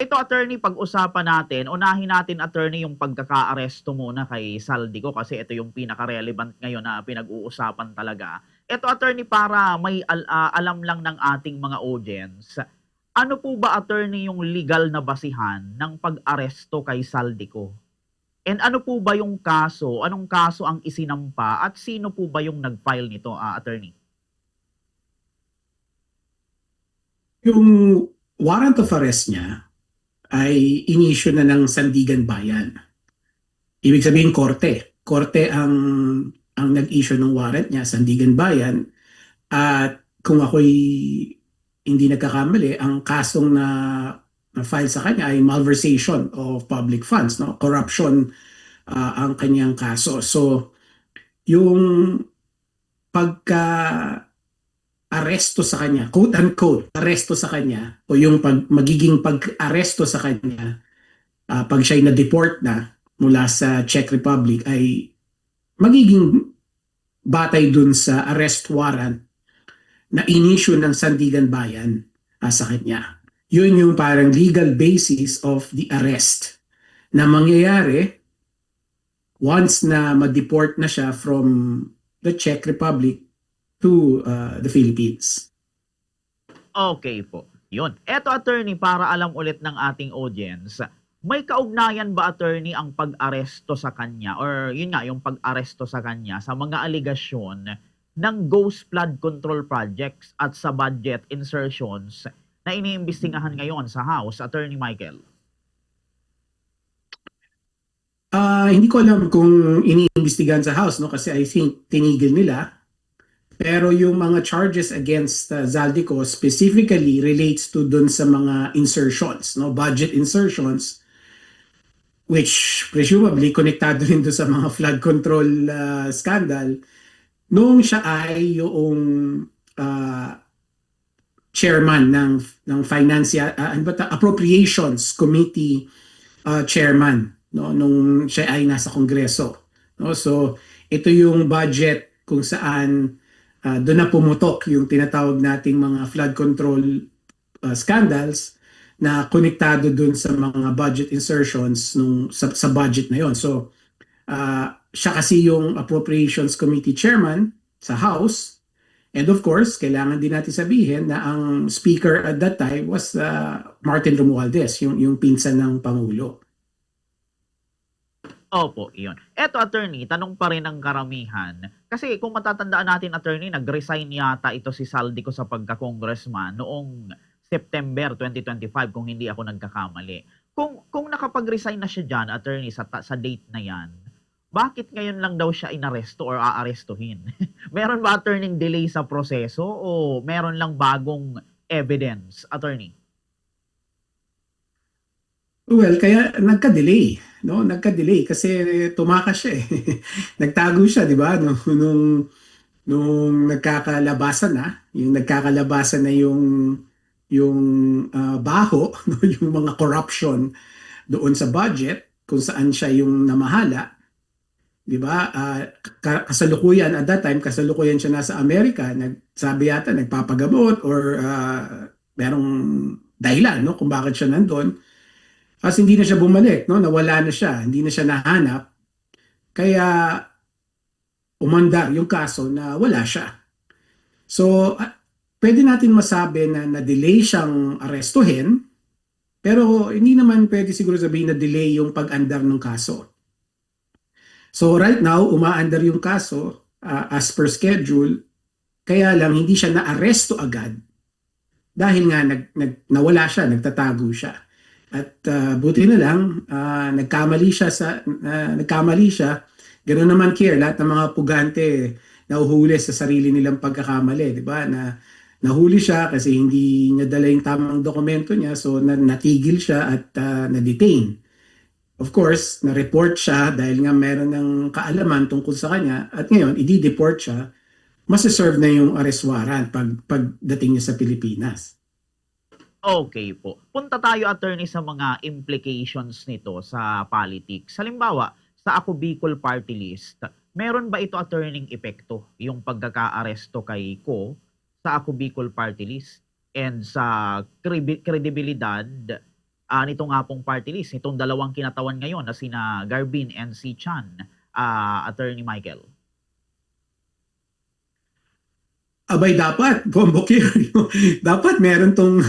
ito attorney, pag-usapan natin, unahin natin attorney yung pagkaka-aresto muna kay Saldico kasi ito yung pinaka-relevant ngayon na pinag-uusapan talaga. Ito attorney, para may alam lang ng ating mga audience, ano po ba attorney yung legal na basihan ng pag-aresto kay Saldico? And ano po ba yung kaso? Anong kaso ang isinampa at sino po ba yung nag-file nito, attorney? Yung warrant of arrest niya ay inisyu na ng Sandigan Bayan. Ibig sabihin korte. Korte ang nag-issue ng warrant niya, Sandigan Bayan. At kung ako'y hindi nagkakamali, ang kasong na file sa kanya ay malversation of public funds, no? Corruption ang kanyang kaso. So, yung pagka aresto sa kanya, quote unquote, aresto sa kanya o yung magiging pag-aresto sa kanya pag siya'y na-deport na mula sa Czech Republic ay magiging batay dun sa arrest warrant na inisyu ng Sandigan Bayan sa kanya. Yun yung parang legal basis of the arrest na mangyayari once na ma-deport na siya from the Czech Republic to the Philippines. Okay po. Yun. Eto attorney, para alam ulit ng ating audience, may kaugnayan ba attorney ang pag-aresto sa kanya or yun nga yung pag-aresto sa kanya sa mga aligasyon ng ghost flood control projects at sa budget insertions na iniimbestigahan ngayon sa House, Attorney Michael? Hindi ko alam kung iniimbestigahan sa House, no, kasi I think tinigil nila. Pero yung mga charges against Zaldico specifically relates to dun sa mga insertions, no, budget insertions, which presumably konektado rin doon sa mga flood control scandal noong siya ay yung chairman ng financial appropriations committee chairman, no, nung siya ay nasa kongreso, no. So ito yung budget kung saan doon na pumutok yung tinatawag nating mga flood control scandals na konektado dun sa mga budget insertions sa budget na yon. So, siya kasi yung Appropriations Committee Chairman sa House. And of course, kailangan din natin sabihin na ang speaker at that time was Martin Romualdez, yung pinsan ng Pangulo. Opo, iyon. Eto attorney, tanong pa rin ng karamihan. Kasi kung matatandaan natin attorney, nag-resign yata ito si Saldico sa pagka-congressman noong September 2025 kung hindi ako nagkakamali. Kung nakapag-resign na siya dyan, attorney, sa date na yan, bakit ngayon lang daw siya inaresto or aarestuhin? Meron ba attorney delay sa proseso o meron lang bagong evidence, attorney? Well, kaya nagka-delay, no? Nagka-delay kasi tumakas siya eh. Nagtago siya, di ba? Nung nagkakalabasan na, yung baho, no? Yung mga corruption doon sa budget kung saan siya yung namahala, di ba? Kasalukuyan at that time, kasalukuyan siya nasa Amerika, nagsabi yata nagpapagamot or merong dahilan, no, kung bakit siya nandun. Kasi hindi na siya bumalik, no? Nawala na siya, hindi na siya nahanap. Kaya umandar yung kaso na wala siya. So, pwede natin masabi na na-delay siyang arestuhin, pero hindi naman pwede siguro sabihin na delay yung pag-andar ng kaso. So, right now, umaandar yung kaso as per schedule, kaya lang hindi siya na-aresto agad dahil nga nawala siya, nagtatago siya. At buti na lang, nagkamali siya. Ganoon naman lahat ng mga pugante nahuhuli sa sarili nilang pagkakamali, di ba? Nahuli siya kasi hindi niya dala yung tamang dokumento niya, so natigil siya at na-detain. Of course, na-report siya dahil nga meron ng kaalaman tungkol sa kanya at ngayon, i-deport siya, masiserve na yung arrest warrant pagdating niya sa Pilipinas. Okay po. Punta tayo attorney sa mga implications nito sa politics. Halimbawa, sa Ako Bicol Party List, meron ba ito attorney epekto yung pagkaka-aresto kay Ko sa Ako Bicol Party List and sa kredibilidad nito nga pong party list, nitong dalawang kinatawan ngayon na sina Garbin and si Chan, Attorney Michael? Abay, dapat, Bombok yun. Dapat meron tong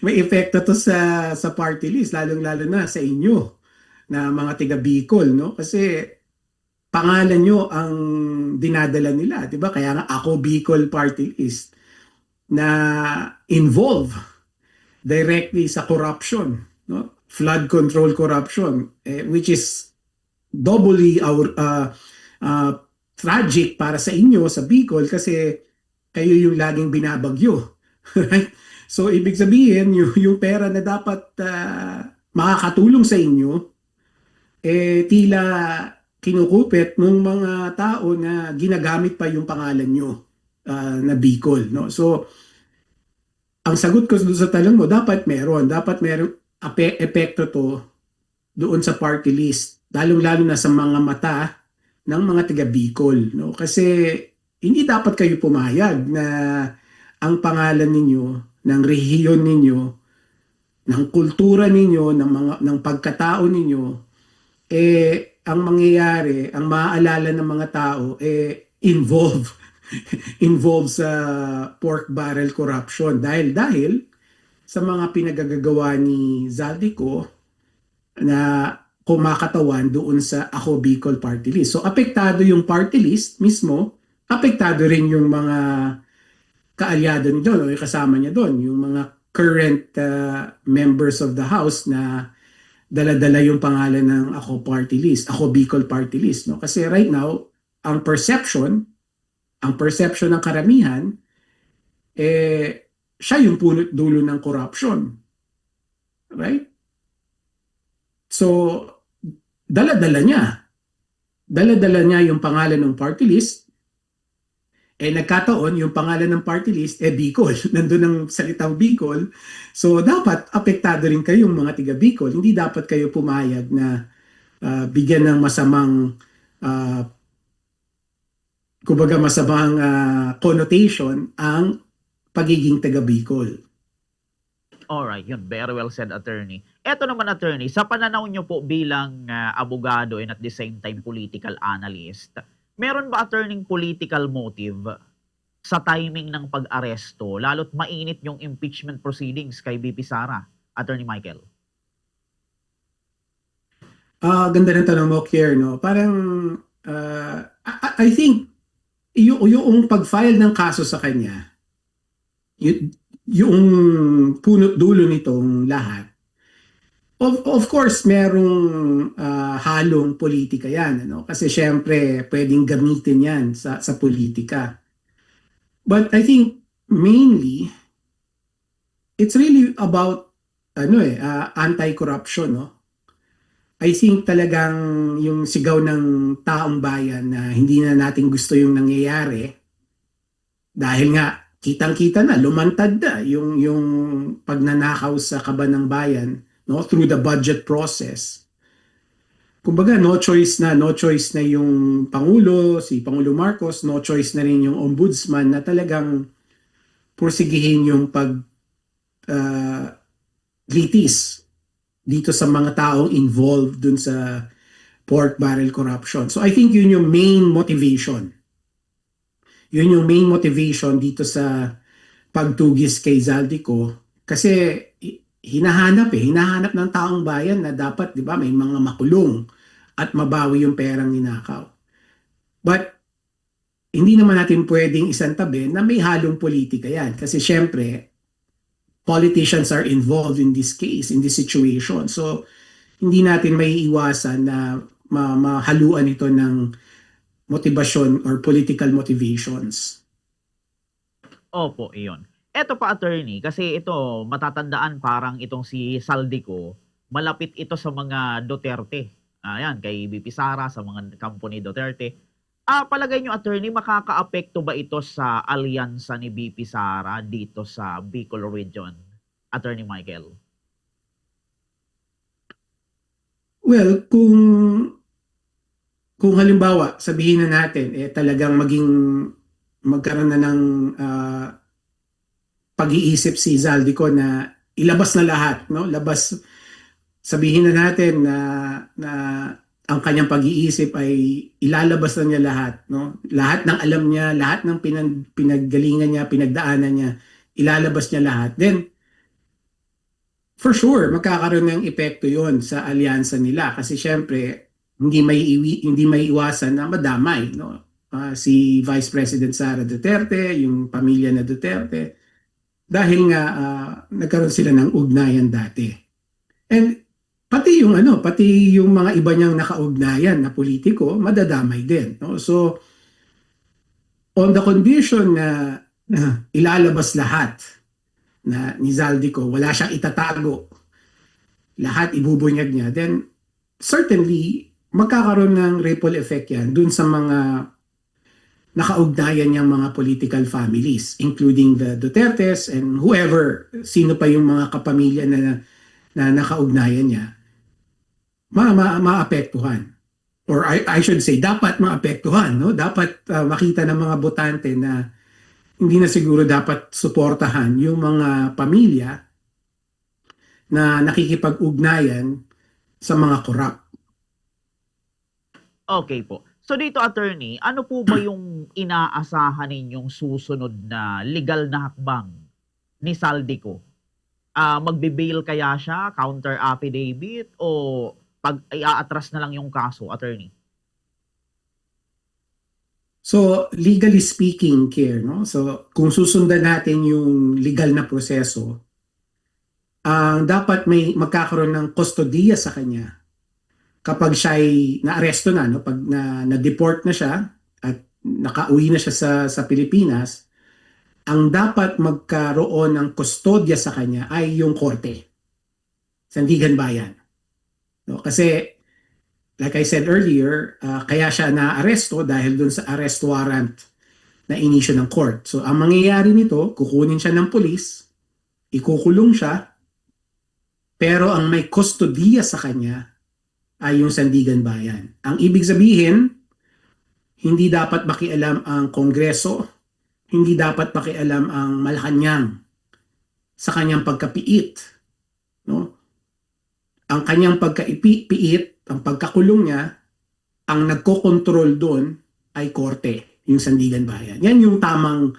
may epekto to sa party list, lalong-lalo na sa inyo na mga tiga Bicol, no? Kasi pangalan nyo ang dinadala nila, 'di ba? Kaya nga ako Bicol party list na involve directly sa corruption, no? Flood control corruption, which is doubly uh, tragic para sa inyo sa Bicol kasi kayo yung laging binabagyo. Right? So, ibig sabihin, yung pera na dapat makakatulong sa inyo, tila kinukupit ng mga tao na ginagamit pa yung pangalan nyo na Bicol. No? So, ang sagot ko doon sa tanong mo, dapat meron. Dapat meron epekto to doon sa party list. Lalong-lalo na sa mga mata ng mga taga Bicol. No? Kasi hindi dapat kayo pumayag na ang pangalan ninyo, ng rehiyon ninyo, ng kultura ninyo, ng pagkatao ninyo, ang mangyayari, ang maaalala ng mga tao, involve involve sa pork barrel corruption dahil sa mga pinagagagawa ni Zaldico na kumakatawan doon sa Ako Bicol party list. So apektado yung party list mismo, apektado rin yung mga kaalyado niya doon o yung kasama niya doon, yung mga current members of the House na dala-dala yung pangalan ng Ako party list, Ako Bicol party list. No? Kasi right now, ang perception ng karamihan, siya yung punot dulo ng corruption. Right? So, dala-dala niya. Dala-dala niya yung pangalan ng party list. Nagkataon, yung pangalan ng party list, Bicol. Nandun ang salitang Bicol. So, dapat apektado rin kayong mga tiga Bicol. Hindi dapat kayo pumayag na bigyan ng masamang connotation ang pagiging taga Bicol. Alright, yun. Very well said, Attorney. Eto naman, Attorney, sa pananaw nyo po bilang abogado and at the same time political analyst, meron ba, Attorney, political motive sa timing ng pag-aresto, lalo't mainit yung impeachment proceedings kay VP Sara, Attorney Michael? Ganda ng tanong mo, Kier, no? Parang, I think, yung pag-file ng kaso sa kanya, yung punot dulo nitong lahat, of course, merong halong politika yan. Ano? Kasi syempre, pwedeng gamitin yan sa politika. But I think, mainly, it's really about anti-corruption. No? I think talagang yung sigaw ng taong bayan na hindi na natin gusto yung nangyayari dahil nga kitang-kita na, lumantad na yung pagnanakaw sa kaban ng bayan, no, through the budget process. Kumbaga, no choice na yung Pangulo, si Pangulo Marcos, no choice na rin yung Ombudsman na talagang porsigihin yung litis dito sa mga taong involved dun sa pork barrel corruption. So I think yun yung main motivation. Yun yung main motivation dito sa pagtugis kay Zaldico kasi hinahanap ng taong bayan na dapat, 'di ba, may mga makulong at mabawi yung perang ninakaw. But hindi naman natin pwedeng isantabi na may halong politika yan kasi syempre politicians are involved in this case, in this situation. So, hindi natin may iwasan na mahaluan ito ng motivasyon or political motivations. Opo, iyon. Eto pa, Attorney, kasi ito, matatandaan parang itong si Zaldico, malapit ito sa mga Duterte. Ayan, kay VP Sara, sa mga kampo ni Duterte. Palagay nyo, Attorney, makaka-apekto ba ito sa alyansa ni VP Sara dito sa Bicol Region? Attorney Michael. Well, kung halimbawa, sabihin na natin, talagang magkaroon na ng pag-iisip si Zaldico na ilabas na lahat, no? Labas sabihin na natin na ang kanyang pag-iisip ay ilalabas na niya lahat, no? Lahat ng alam niya, lahat ng pinaggalingan niya, pinagdaanan niya, ilalabas niya lahat. Then, for sure, magkakaroon ng epekto yon sa alyansa nila kasi syempre, hindi may iwasan na madamay, no? Si Vice President Sara Duterte, yung pamilya na Duterte, dahil nga nagkaroon sila ng ugnayan dati. And pati yung mga iba niyang nakaugnayan na politiko, madadamay din, no? So, on the condition na ilalabas lahat na ni Zaldico, wala siyang itatago, lahat ibubunyag niya, then certainly magkakaroon ng ripple effect yan dun sa mga nakaugnayan niyang mga political families, including the Dutertes and whoever, sino pa yung mga kapamilya na nakaugnayan niya, maapektuhan. Or I should say, dapat maapektuhan, no? Dapat makita ng mga botante na hindi na siguro dapat suportahan yung mga pamilya na nakikipag-ugnayan sa mga korap. Okay po. So dito, attorney, ano po ba yung inaasahan ninyong susunod na legal na hakbang ni Saldico? Magbe-bail kaya siya, counter affidavit, o pag i-atras na lang yung kaso, attorney? So, legally speaking, Kier, no? So, kung susundan natin yung legal na proseso, dapat may magkakaroon ng kustodiya sa kanya kapag siya ay naaresto na, no? Pag na-deport na siya at nakauwi na siya sa Pilipinas, ang dapat magkaroon ng kustodya sa kanya ay yung korte, Sandigan Bayan. No? Kasi, like I said earlier, kaya siya naaresto dahil dun sa arrest warrant na inisyo ng court. So, ang mangyayari nito, kukunin siya ng pulis, ikukulong siya, pero ang may kustodiya sa kanya ay yung Sandigan Bayan. Ang ibig sabihin, hindi dapat makialam ang Kongreso, hindi dapat makialam ang Malacanang sa kanyang pagkapiit. No? Ang kanyang pagkapiit, ang pagkakulong niya, ang nagkokontrol doon ay korte, yung Sandigan Bayan. Yan yung tamang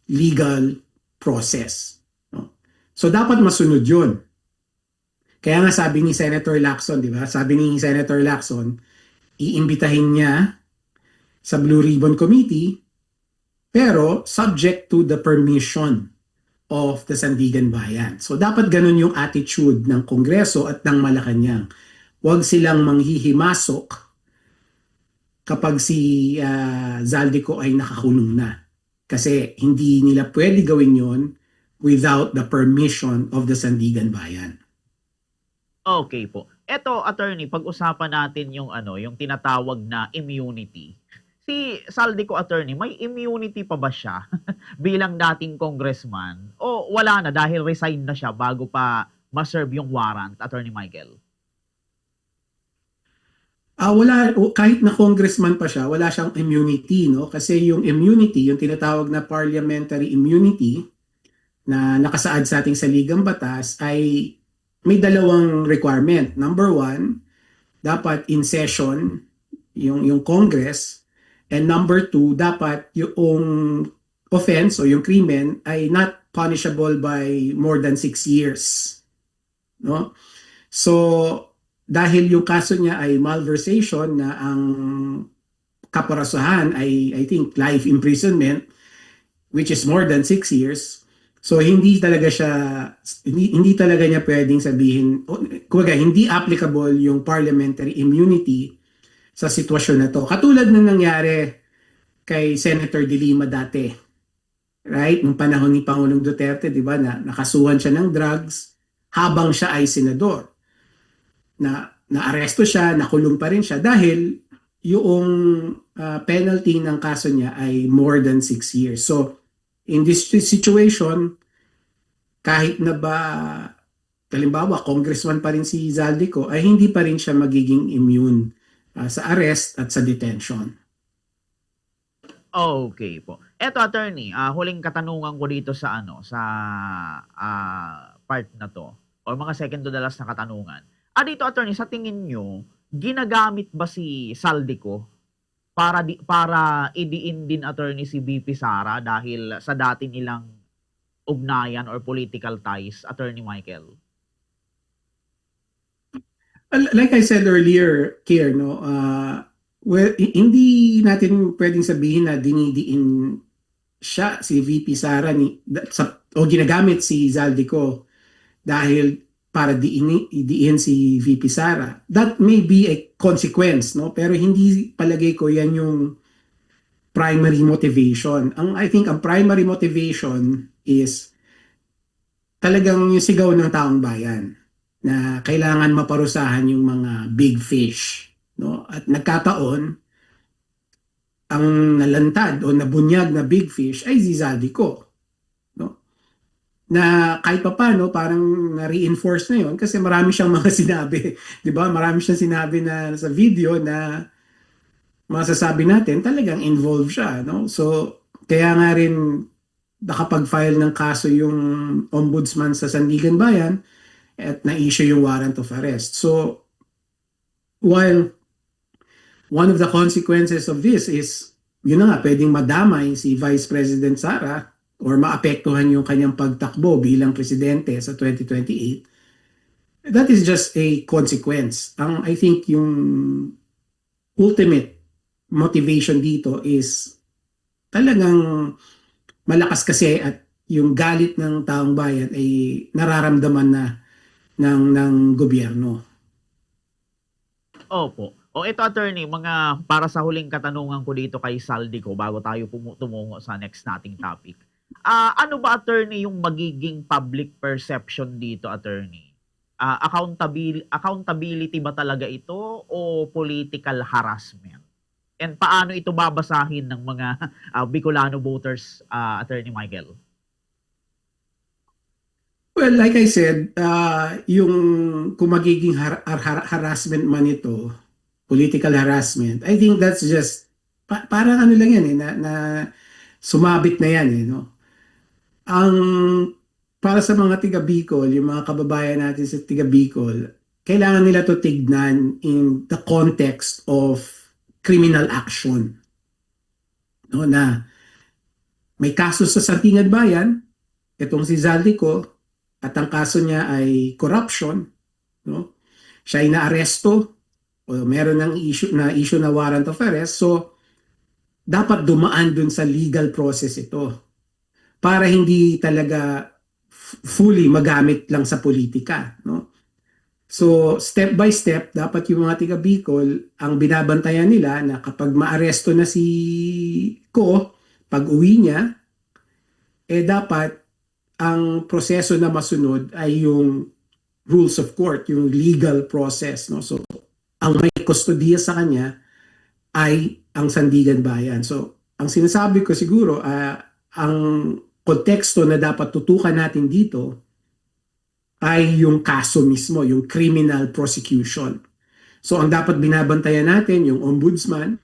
legal process. No? So dapat masunod yun. Kaya nga sabi ni Senator Lacson, di ba? Sabi ni Senator Lacson, iimbitahin niya sa Blue Ribbon Committee, pero subject to the permission of the Sandigan Bayan. So dapat ganun yung attitude ng Kongreso at ng Malacanang. Huwag silang manghihimasok kapag si Zaldico ay nakakulong na. Kasi hindi nila pwede gawin yon without the permission of the Sandigan Bayan. Okay po. Eto, attorney, pag-usapan natin yung yung tinatawag na immunity. Si Saldico, attorney, may immunity pa ba siya bilang dating congressman? O wala na dahil resign na siya bago pa ma-serve yung warrant, Attorney Michael? Wala, kahit na congressman pa siya, wala siyang immunity, no? Kasi yung immunity, yung tinatawag na parliamentary immunity na nakasaad sa ating saligang batas ay may dalawang requirement. Number one, dapat in session yung Congress, and number two, dapat yung offense o yung krimen ay not punishable by more than 6 years. No? So, dahil yung kaso niya ay malversation na ang kaparasuhan ay I think life imprisonment, which is more than 6 years, so hindi talaga niya pwedeng sabihin, kumbaga hindi applicable yung parliamentary immunity sa sitwasyon na to. Katulad ng nangyari kay Senator De Lima dati. Right? Nung panahon ni Pangulong Duterte, di ba, na nakasuhan siya ng drugs habang siya ay senador. Na-aresto siya, nakulong pa rin siya dahil yung penalty ng kaso niya ay more than 6 years. So, in this situation, kahit na ba, halimbawa, congressman pa rin si Zaldico, ay hindi pa rin siya magiging immune sa arrest at sa detention. Okay po. Eto, attorney, huling katanungan ko dito sa sa part na to, o mga second to the last na katanungan. Dito attorney, sa tingin nyo, ginagamit ba si Saldico para idiin din attorney si VP Sara dahil sa dati nilang ugnayan or political ties, attorney Michael? Like I said earlier, Kier, no, well, hindi natin pwedeng sabihin na dinidiin siya, si VP Sara, o ginagamit si Zaldico dahil para diin si VP Sara. That may be a consequence, no? Pero hindi palagay ko yan yung primary motivation. I think ang primary motivation is talagang yung sigaw ng taong bayan na kailangan maparusahan yung mga big fish, no? At nagkataon ang nalantad o nabunyag na big fish ay si Zaldico, no? Na kahit pa paano parang na-reinforce na yon kasi marami siyang mga sinabi, 'di ba? Marami siyang sinabi na sa video na masasabi natin talagang involved siya, no? So kaya nga rin nakapag-file ng kaso yung ombudsman sa Sandigan Bayan at na-issue yung warrant of arrest. So, while one of the consequences of this is, yun na nga, pwedeng madamay si Vice President Sara or maapektuhan yung kanyang pagtakbo bilang presidente sa 2028, that is just a consequence. I think yung ultimate motivation dito is talagang malakas kasi at yung galit ng taong bayan ay nararamdaman na ng gobyerno. Opo. O ito attorney, mga para sa huling katanungan ko dito kay Saldico bago tayo tumungo sa next nating topic. Ano ba attorney yung magiging public perception dito attorney? Accountability ba talaga ito o political harassment? And paano ito babasahin ng mga Bicolano voters, attorney Michael? Well, like I said, yung kung magiging harassment man ito, political harassment, I think that's just parang ano lang yan na sumabit na yan no. Ang para sa mga tiga Bicol, yung mga kababayan natin sa tiga Bicol, kailangan nila to tignan in the context of criminal action. No, na may kaso sa Sandigan Bayan, itong si Zaldico, at ang kaso niya ay corruption, no? Siya ay naaresto o meron ng issue na warrant of arrest, so dapat dumaan dun sa legal process ito para hindi talaga fully magamit lang sa politika, no? So step by step dapat yung mga tiga Bicol ang binabantayan nila na kapag maaresto na si Ko pag uwi niya, dapat ang proseso na masunod ay yung rules of court, yung legal process, no? So ang may kustodiya sa kanya ay ang Sandigan Bayan. So ang sinasabi ko siguro, ang konteksto na dapat tutukan natin dito ay yung kaso mismo, yung criminal prosecution. So ang dapat binabantayan natin yung ombudsman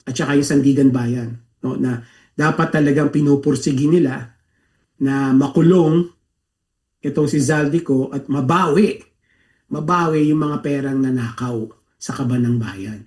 at saka yung Sandigan Bayan, no? Na dapat talagang pinupursigi nila na makulong itong si Zaldico at mabawi yung mga perang nanakaw sa kaban ng bayan.